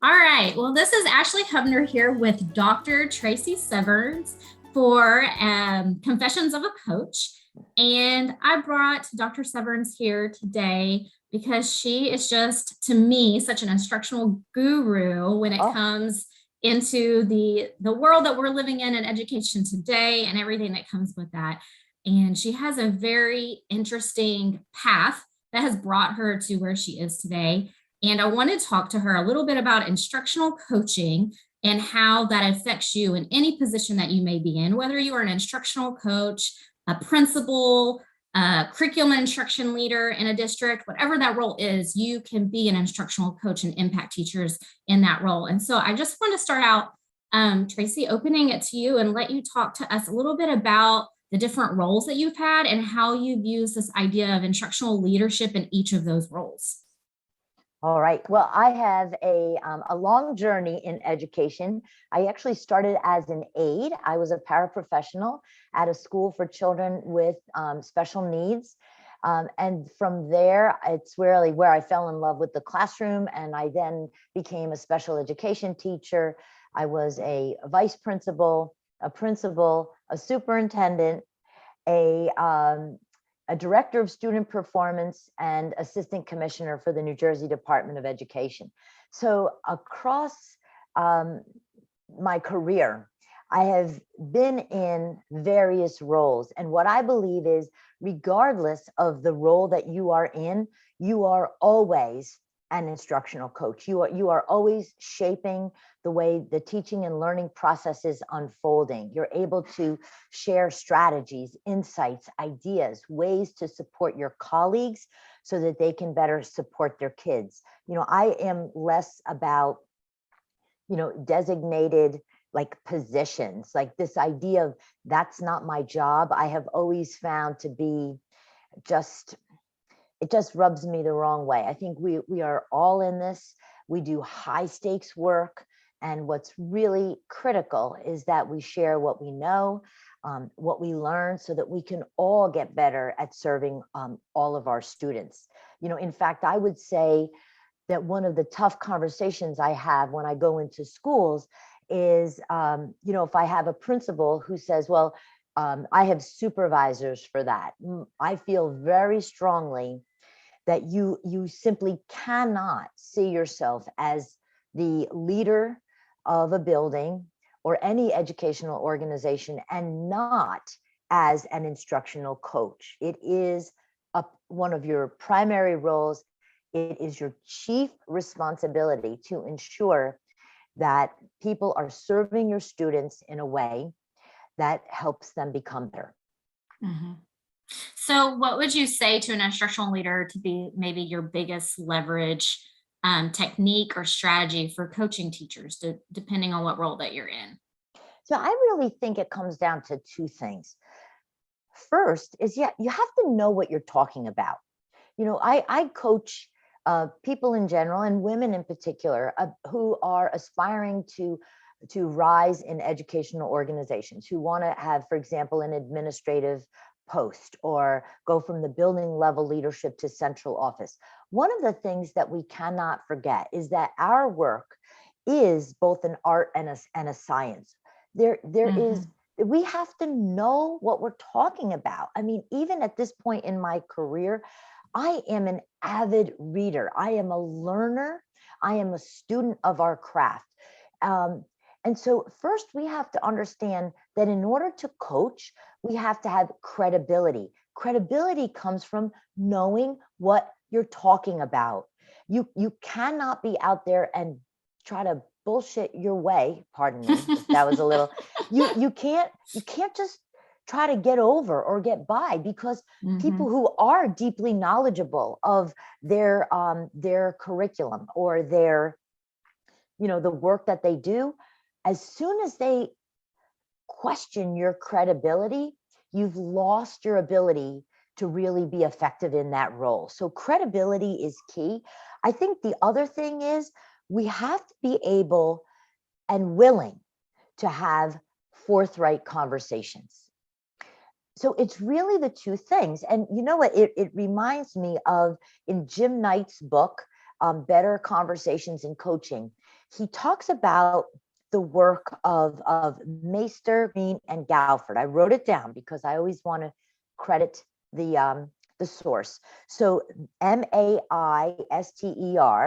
All right. Well, this is Ashley Hubner here with Dr. Tracy Severns for Confessions of a Coach. And I brought Dr. Severns here today because she is just, to me, such an instructional guru when it comes into the world that we're living in education today and everything that comes with that. And she has a very interesting path that has brought her to where she is today. And I want to talk to her a little bit about instructional coaching and how that affects you in any position that you may be in, whether you are an instructional coach, a principal, a curriculum instruction leader in a district, whatever that role is, you can be an instructional coach and impact teachers in that role. And so I just want to start out, Tracy, opening it to you and let you talk to us a little bit about the different roles that you've had and how you've used this idea of instructional leadership in each of those roles. All right. Well, I have a long journey in education. I actually started as an aide. I was a paraprofessional at a school for children with special needs. And from there, it's really where I fell in love with the classroom. And I then became a special education teacher. I was a vice principal, a superintendent, a director of student performance, and assistant commissioner for the New Jersey Department of Education. So across my career, I have been in various roles. And what I believe is, regardless of the role that you are in, you are always an instructional coach. You are always shaping the way the teaching and learning process is unfolding. You're able to share strategies, insights, ideas, ways to support your colleagues so that they can better support their kids. I am less about, designated like positions, like this idea of that's not my job. I have always found to be it just rubs me the wrong way. I think we are all in this. We do high stakes work. And what's really critical is that we share what we know, what we learn, so that we can all get better at serving all of our students. In fact, I would say that one of the tough conversations I have when I go into schools is, if I have a principal who says, well, I have supervisors for that. I feel very strongly that you simply cannot see yourself as the leader of a building or any educational organization and not as an instructional coach. It is one of your primary roles. It is your chief responsibility to ensure that people are serving your students in a way that helps them become better. Mm-hmm. So what would you say to an instructional leader to be maybe your biggest leverage technique or strategy for coaching teachers, depending on what role that you're in? So I really think it comes down to two things. First is, you have to know what you're talking about. I coach people in general, and women in particular, who are aspiring to rise in educational organizations, who want to have, for example, an administrative post or go from the building level leadership to central office. One of the things that we cannot forget is that our work is both an art and a science. There is, we have to know what we're talking about. I mean, even at this point in my career, I am an avid reader. I am a learner. I am a student of our craft. And so first we have to understand that in order to coach, we have to have credibility. Credibility comes from knowing what you're talking about. You cannot be out there and try to bullshit your way. Pardon me, if that was a little. You can't just try to get over or get by, because people who are deeply knowledgeable of their curriculum or their, the work that they do, as soon as they question your credibility, you've lost your ability to really be effective in that role. So credibility is key. I think the other thing is we have to be able and willing to have forthright conversations. So it's really the two things. And you know what, it reminds me of in Jim Knight's book, Better Conversations in Coaching. he talks about the work of Meister, Green, and Galford. I wrote it down because I always want to credit the source. So Maister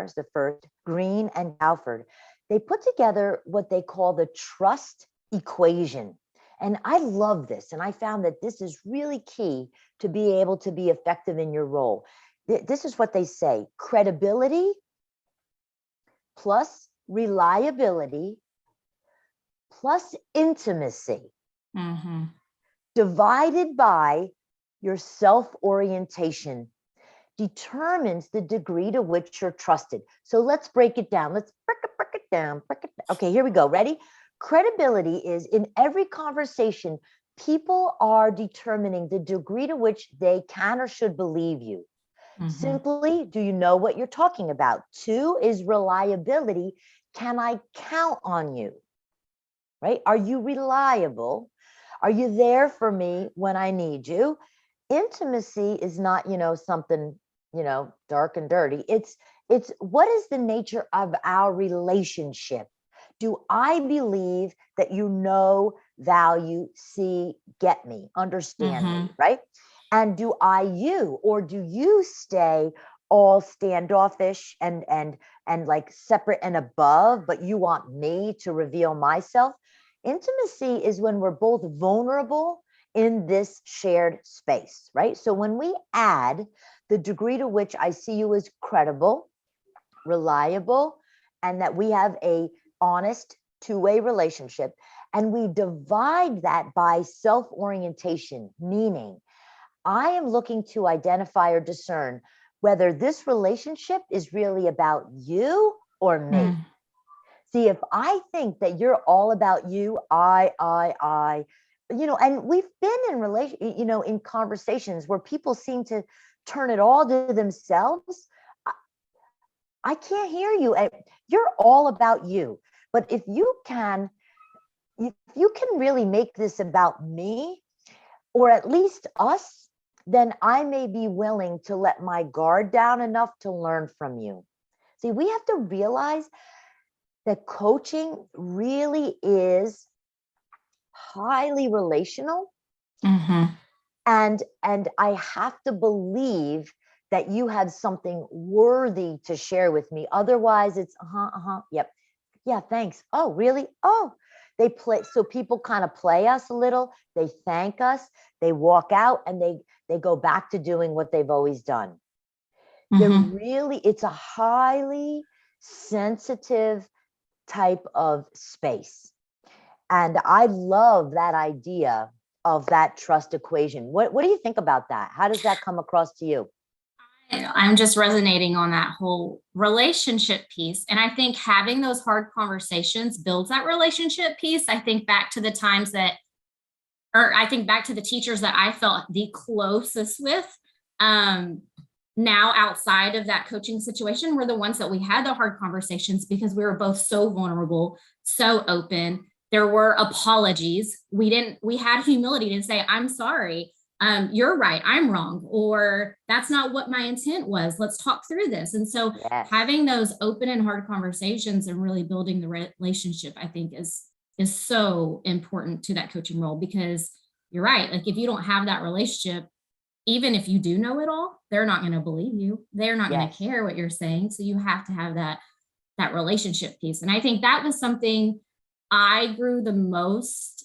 is the first, Green and Galford. They put together what they call the trust equation. And I love this. And I found that this is really key to be able to be effective in your role. This is what they say: credibility plus reliability plus intimacy divided by your self-orientation determines the degree to which you're trusted. So let's break it down. Let's break it down. Okay, here we go. Ready? Credibility is, in every conversation, people are determining the degree to which they can or should believe you. Simply, do you know what you're talking about? 2 is reliability. Can I count on you? Right? Are you reliable? Are you there for me when I need you? Intimacy is not, something, dark and dirty. It's what is the nature of our relationship? Do I believe that you know, value, see, get me, understand me, right? And do you stay all standoffish and like separate and above, but you want me to reveal myself? Intimacy is when we're both vulnerable in this shared space, right? So when we add the degree to which I see you as credible, reliable, and that we have a honest two-way relationship, and we divide that by self-orientation, meaning I am looking to identify or discern whether this relationship is really about you or me. See, if I think that you're all about you, I, and we've been in in conversations where people seem to turn it all to themselves. I can't hear you. You're all about you. But if you can really make this about me, or at least us, then I may be willing to let my guard down enough to learn from you. See, we have to realize that coaching really is highly relational. And I have to believe that you have something worthy to share with me. Otherwise, it's yep. Yeah, thanks. Oh, really? Oh, they play. So people kind of play us a little. They thank us. They walk out and they go back to doing what they've always done. It's a highly sensitive type of space. And I love that idea of that trust equation. What do you think about that? How does that come across to you? I'm just resonating on that whole relationship piece. And I think having those hard conversations builds that relationship piece. I think back to the times I think back to the teachers that I felt the closest with, now outside of that coaching situation, were the ones that we had the hard conversations because we were both so vulnerable, so open. There were apologies. We had humility to say, I'm sorry. You're right, I'm wrong, or that's not what my intent was. Let's talk through this. And so having those open and hard conversations and really building the relationship, I think is so important to that coaching role, because you're right. Like if you don't have that relationship, even if you do know it all, they're not going to believe you. They're not going to care what you're saying. So you have to have that relationship piece. And I think that was something I grew the most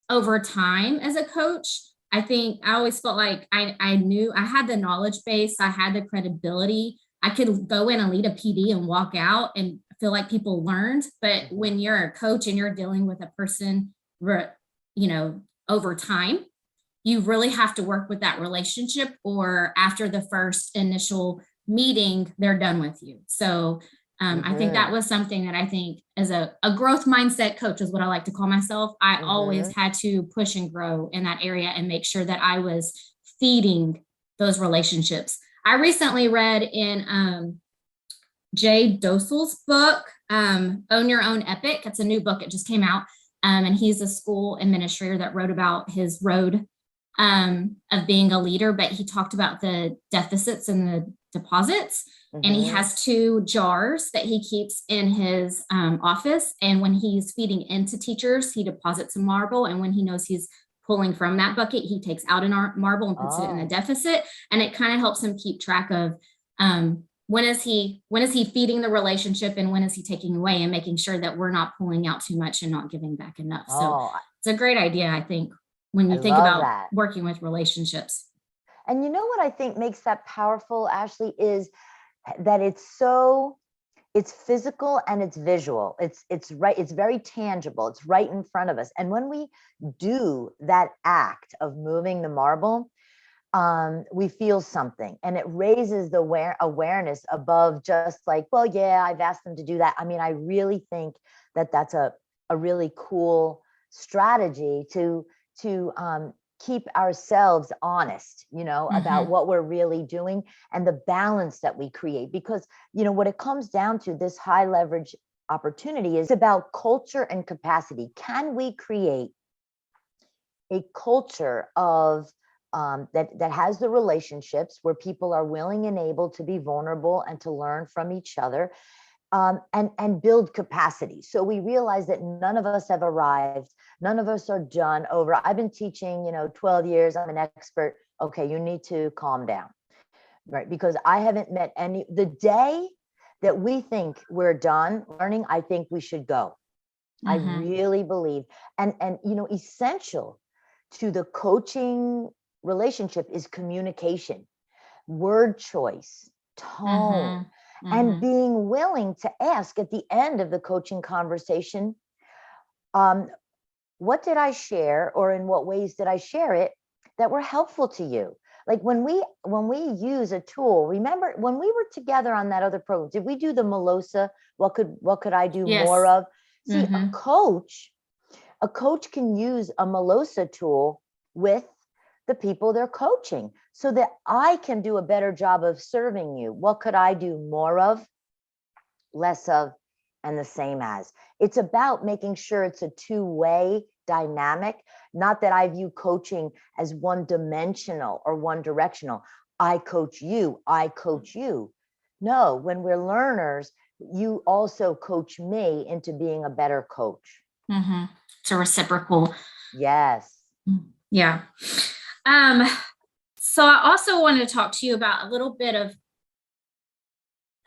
over time as a coach. I think I always felt like I knew I had the knowledge base, I had the credibility. I could go in and lead a PD and walk out and feel like people learned. But when you're a coach and you're dealing with a person, over time, you really have to work with that relationship, or after the first initial meeting, they're done with you. So I think that was something that I think as a growth mindset coach is what I like to call myself. I always had to push and grow in that area and make sure that I was feeding those relationships. I recently read in Jay Dosel's book, Own Your Own Epic. It's a new book. It just came out. And he's a school administrator that wrote about his road of being a leader, but he talked about the deficits and the deposits. And he has 2 jars that he keeps in his office. And when he's feeding into teachers, he deposits a marble. And when he knows he's pulling from that bucket, he takes out a marble and puts it in a deficit. And it kind of helps him keep track of when is he feeding the relationship and when is he taking away, and making sure that we're not pulling out too much and not giving back enough. So it's a great idea, I think, when you think about working with relationships. And you know what I think makes that powerful, Ashley, is that it's physical and it's visual. It's right. It's very tangible. It's right in front of us. And when we do that act of moving the marble, we feel something, and it raises the awareness above just like, well, yeah, I've asked them to do that. I mean, I really think that that's a really cool strategy to keep ourselves honest, about what we're really doing and the balance that we create. Because, what it comes down to, this high leverage opportunity is about culture and capacity. Can we create a culture of that has the relationships where people are willing and able to be vulnerable and to learn from each other, and build capacity. So we realize that none of us have arrived. None of us are done over. I've been teaching, 12 years. I'm an expert. Okay, you need to calm down, right? Because I haven't met the day that we think we're done learning, I think we should go. I really believe. And essential to the coaching relationship is communication, word choice, tone, and being willing to ask at the end of the coaching conversation, what did I share, or in what ways did I share it that were helpful to you? Like when we use a tool, remember when we were together on that other program, did we do the Melosa? What could I do more of? See, a coach can use a Melosa tool with the people they're coaching so that I can do a better job of serving you. What could I do more of, less of, and the same as? It's about making sure it's a two-way dynamic, not that I view coaching as one-dimensional or one-directional. I coach you, I coach you. No, when we're learners, you also coach me into being a better coach. It's a reciprocal. Yes. Yeah. So I also wanted to talk to you about a little bit of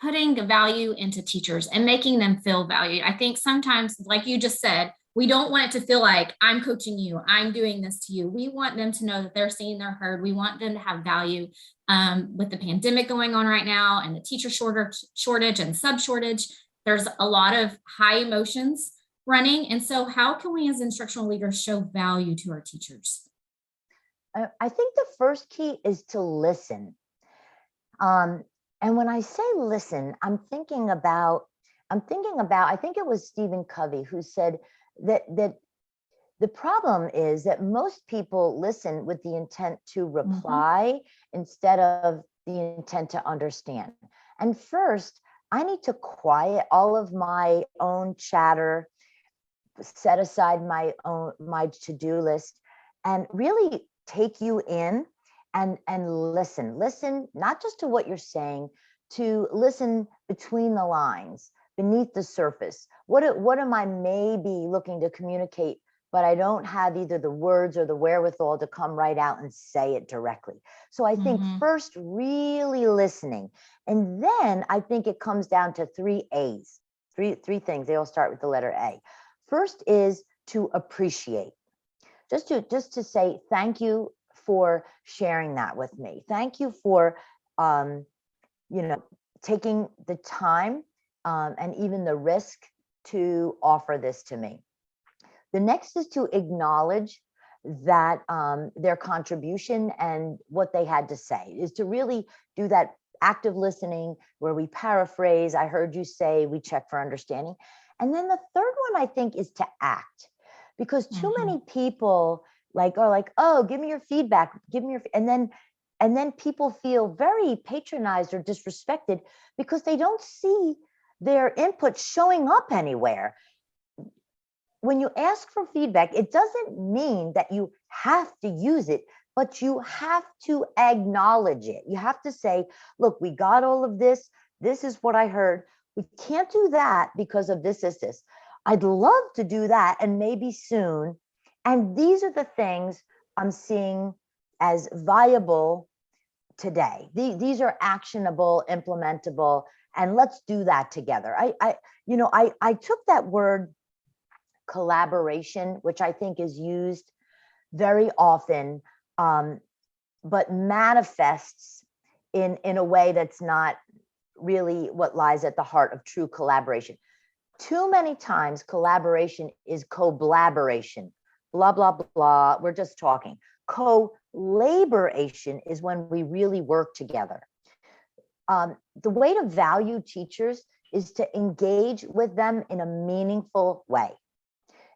putting value into teachers and making them feel valued. I think sometimes, like you just said, we don't want it to feel like I'm coaching you, I'm doing this to you. We want them to know that they're seen, they're heard. We want them to have value. With the pandemic going on right now and the teacher shortage and sub shortage, there's a lot of high emotions running. And so how can we as instructional leaders show value to our teachers? I think the first key is to listen. And when I say listen, I'm thinking about, I think it was Stephen Covey who said that the problem is that most people listen with the intent to reply instead of the intent to understand. And first, I need to quiet all of my own chatter, set aside my to-do list, and really take you in and listen, not just to what you're saying, to listen between the lines, beneath the surface. What am I maybe looking to communicate, but I don't have either the words or the wherewithal to come right out and say it directly. So I think first, really listening. And then I think it comes down to 3 A's, three things. They all start with the letter A. First is to appreciate. Just to say thank you for sharing that with me. Thank you for taking the time and even the risk to offer this to me. The next is to acknowledge that their contribution and what they had to say, is to really do that active listening where we paraphrase, I heard you say, we check for understanding. And then the third one, I think, is to act, because too many people are like, oh, give me your feedback, and then people feel very patronized or disrespected because they don't see their input showing up anywhere. When you ask for feedback, it doesn't mean that you have to use it but you have to acknowledge it. You have to say, look, we got all of this. This is what I heard. We can't do that because of this. I'd love to do that, and maybe soon. And these are the things I'm seeing as viable today. These are actionable, implementable, and let's do that together. I took that word collaboration, which I think is used very often, but manifests in a way that's not really what lies at the heart of true collaboration. Too many times collaboration is collaboration, blah, blah, blah. We're just talking. Collaboration is when we really work together. The way to value teachers is to engage with them in a meaningful way,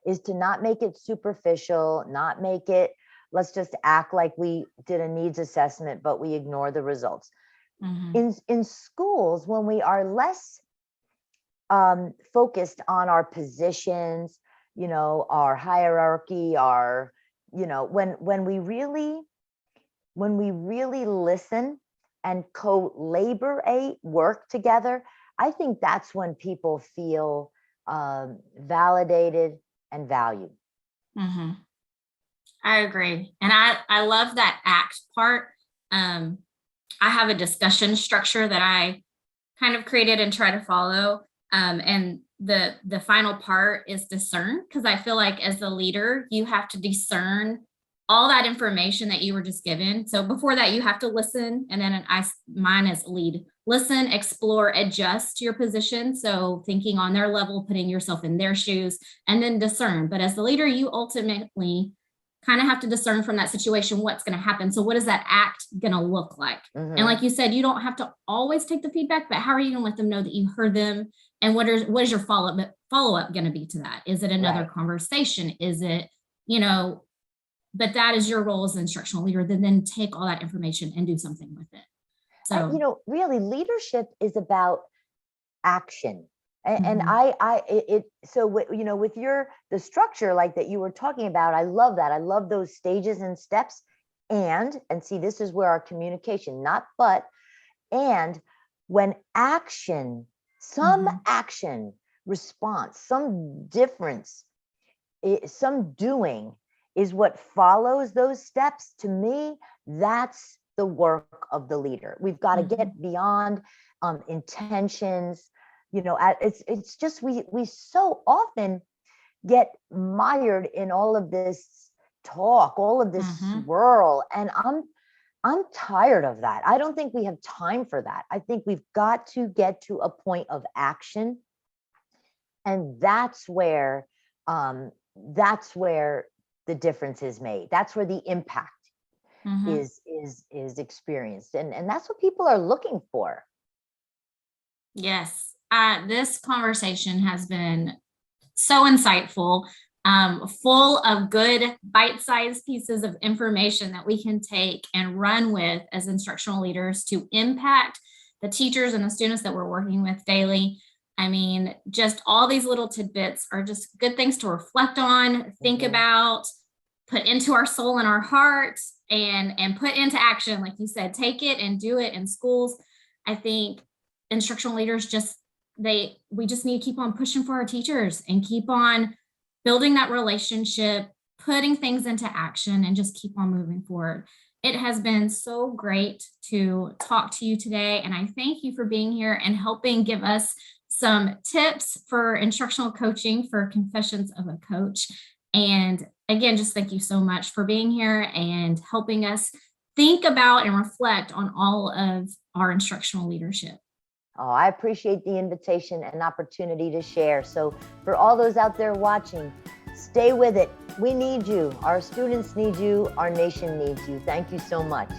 is to not make it superficial, not make it, let's just act like we did a needs assessment, but we ignore the results. Mm-hmm. In schools, when we are less focused on our positions, our hierarchy, when we really listen and collaborate, work together, I think that's when people feel validated and valued. Mm-hmm. I agree. And I love that ACT part. I have a discussion structure that I kind of created and try to follow. And the final part is discern, because I feel like as the leader, you have to discern all that information that you were just given. So before that, you have to listen. And then mine is lead. Listen, explore, adjust your position. So thinking on their level, putting yourself in their shoes, and then discern. But as the leader, you ultimately kind of have to discern from that situation what's going to happen. So what is that ACT going to look like? Mm-hmm. And like you said, you don't have to always take the feedback, but how are you going to let them know that you heard them? And what is your follow-up going to be to that? Is it another conversation? Is it, but that is your role as an instructional leader, then take all that information and do something with it. So, really leadership is about action. And mm-hmm. With the structure like that you were talking about, I love that. I love those stages and steps. And see, this is where our communication, not but, and when action, some mm-hmm. action response, some difference, some doing is what follows those steps. To me, that's the work of the leader. We've got to mm-hmm. get beyond intentions. It's just we so often get mired in all of this talk, all of this mm-hmm. swirl, and I'm tired of that. I don't think we have time for that. I think we've got to get to a point of action, and that's where the difference is made. That's where the impact mm-hmm. is experienced, and that's what people are looking for. Yes. This conversation has been so insightful, full of good bite-sized pieces of information that we can take and run with as instructional leaders to impact the teachers and the students that we're working with daily. I mean, just all these little tidbits are just good things to reflect on, think mm-hmm. about, put into our soul and our heart, and put into action. Like you said, take it and do it in schools. I think instructional leaders we just need to keep on pushing for our teachers and keep on building that relationship, putting things into action, and just keep on moving forward. It has been so great to talk to you today. And I thank you for being here and helping give us some tips for instructional coaching for Confessions of a Coach. And again, just thank you so much for being here and helping us think about and reflect on all of our instructional leadership. Oh, I appreciate the invitation and opportunity to share. So for all those out there watching, stay with it. We need you. Our students need you. Our nation needs you. Thank you so much.